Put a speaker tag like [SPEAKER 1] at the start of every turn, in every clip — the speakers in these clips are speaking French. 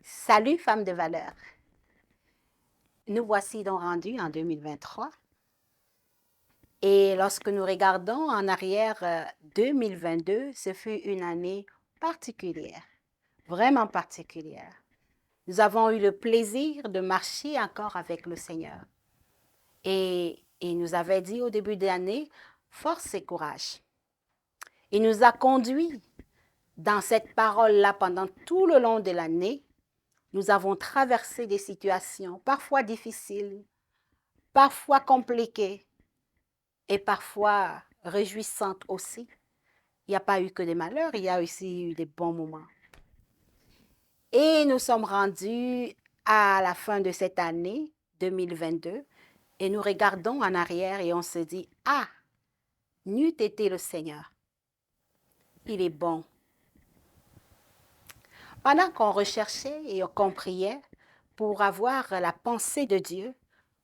[SPEAKER 1] Salut, femme de valeur. Nous voici donc rendus en 2023. Et lorsque nous regardons en arrière, 2022, ce fut une année particulière, vraiment particulière. Nous avons eu le plaisir de marcher encore avec le Seigneur. Et il nous avait dit au début de l'année, force et courage. Il nous a conduits dans cette parole-là pendant tout le long de l'année. Nous avons traversé des situations parfois difficiles, parfois compliquées et parfois réjouissantes aussi. Il n'y a pas eu que des malheurs, il y a aussi eu des bons moments. Et nous sommes rendus à la fin de cette année 2022 et nous regardons en arrière et on se dit, ah, n'eût été le Seigneur. Il est bon. Pendant qu'on recherchait et qu'on priait pour avoir la pensée de Dieu,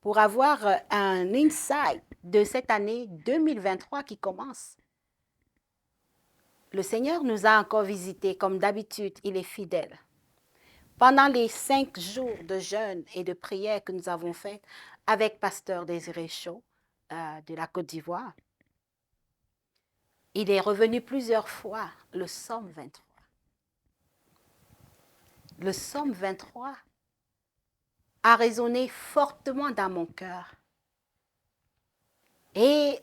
[SPEAKER 1] pour avoir un insight de cette année 2023 qui commence, le Seigneur nous a encore visités comme d'habitude, il est fidèle. Pendant les 5 jours de jeûne et de prière que nous avons faits avec Pasteur Désiré Chaud de la Côte d'Ivoire, il est revenu plusieurs fois le psaume 23. Le psaume 23 a résonné fortement dans mon cœur. Et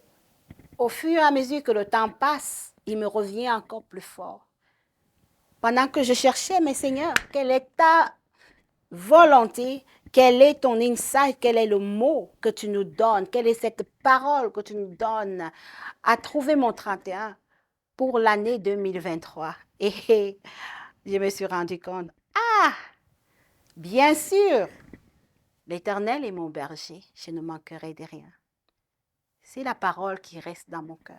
[SPEAKER 1] au fur et à mesure que le temps passe, il me revient encore plus fort. Pendant que je cherchais, mais Seigneur, quelle est ta volonté, quel est ton insight, quel est le mot que tu nous donnes, quelle est cette parole que tu nous donnes à trouver mon 31 pour l'année 2023. Et je me suis rendu compte, ah, bien sûr, l'Éternel est mon berger, je ne manquerai de rien. C'est la parole qui reste dans mon cœur.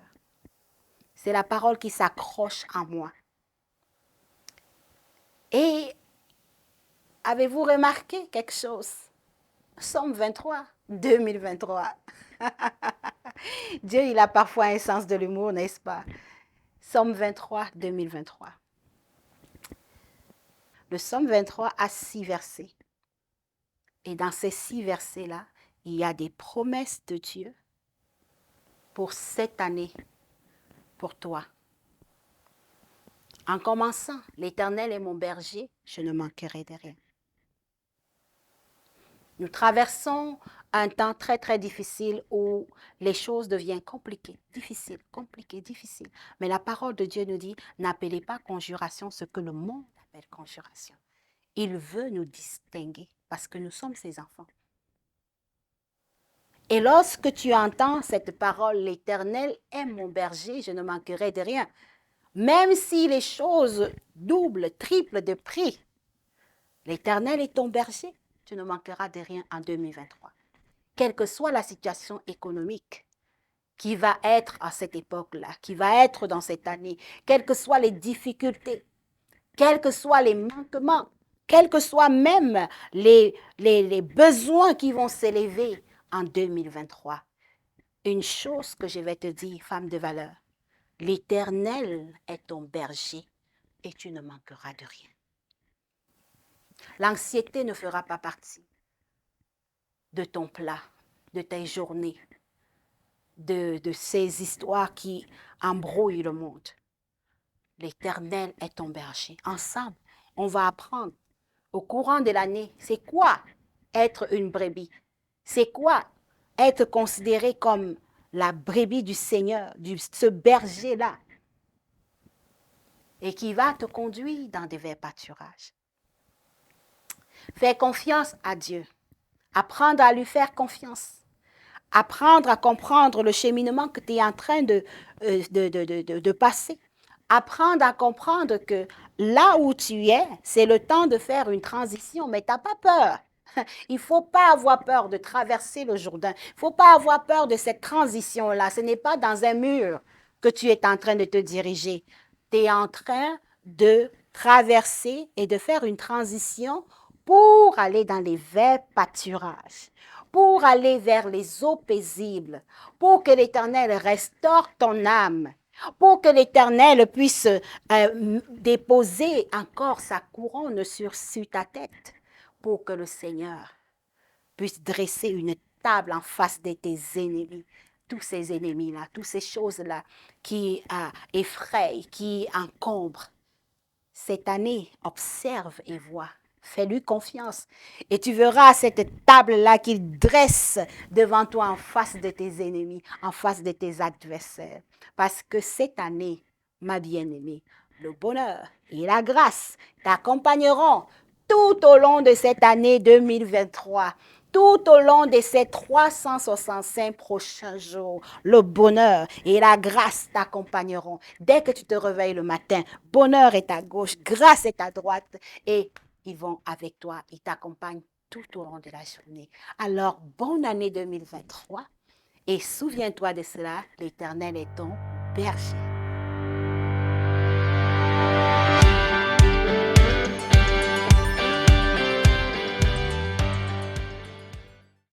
[SPEAKER 1] C'est la parole qui s'accroche en moi. Et avez-vous remarqué quelque chose? Psaume 23, 2023. Dieu, il a parfois un sens de l'humour, n'est-ce pas? Psaume 23, 2023. Le psaume 23 a 6 versets. Et dans ces 6 versets-là, il y a des promesses de Dieu pour cette année, pour toi. En commençant, l'Éternel est mon berger, je ne manquerai de rien. Nous traversons un temps très, très difficile où les choses deviennent compliquées, difficiles. Mais la parole de Dieu nous dit, n'appelez pas conjuration ce que le monde appelle conjuration. Il veut nous distinguer parce que nous sommes ses enfants. Et lorsque tu entends cette parole, l'Éternel est mon berger, je ne manquerai de rien. Même si les choses doublent, triplent de prix, l'Éternel est ton berger. Tu ne manqueras de rien en 2023. Quelle que soit la situation économique qui va être à cette époque-là, qui va être dans cette année, quelles que soient les difficultés, quels que soient les manquements, quels que soient même les besoins qui vont s'élever en 2023. Une chose que je vais te dire, femme de valeur, l'Éternel est ton berger et tu ne manqueras de rien. L'anxiété ne fera pas partie de ton plat, de tes journées, de ces histoires qui embrouillent le monde. L'Éternel est ton berger. Ensemble, on va apprendre au courant de l'année, c'est quoi être une brebis? C'est quoi être considéré comme la brebis du Seigneur, ce berger-là, et qui va te conduire dans des verts pâturages. Fais confiance à Dieu. Apprendre à lui faire confiance. Apprendre à comprendre le cheminement que tu es en train de passer. Apprendre à comprendre que là où tu es, c'est le temps de faire une transition, mais tu n'as pas peur. Il ne faut pas avoir peur de traverser le Jourdain. Il ne faut pas avoir peur de cette transition-là. Ce n'est pas dans un mur que tu es en train de te diriger. Tu es en train de traverser et de faire une transition pour aller dans les verts pâturages, pour aller vers les eaux paisibles, pour que l'Éternel restaure ton âme, pour que l'Éternel puisse déposer encore sa couronne sur ta tête, pour que le Seigneur puisse dresser une table en face de tes ennemis. Tous ces ennemis-là, toutes ces choses-là qui effrayent, qui encombrent. Cette année, observe et vois. Fais-lui confiance. Et tu verras cette table-là qu'il dresse devant toi en face de tes ennemis, en face de tes adversaires. Parce que cette année, ma bien-aimée, le bonheur et la grâce t'accompagneront tout au long de cette année 2023. Tout au long de ces 365 prochains jours, le bonheur et la grâce t'accompagneront. Dès que tu te réveilles le matin, bonheur est à gauche, grâce est à droite et ils vont avec toi, ils t'accompagnent tout au long de la journée. Alors, bonne année 2023 et souviens-toi de cela, l'Éternel est ton berger.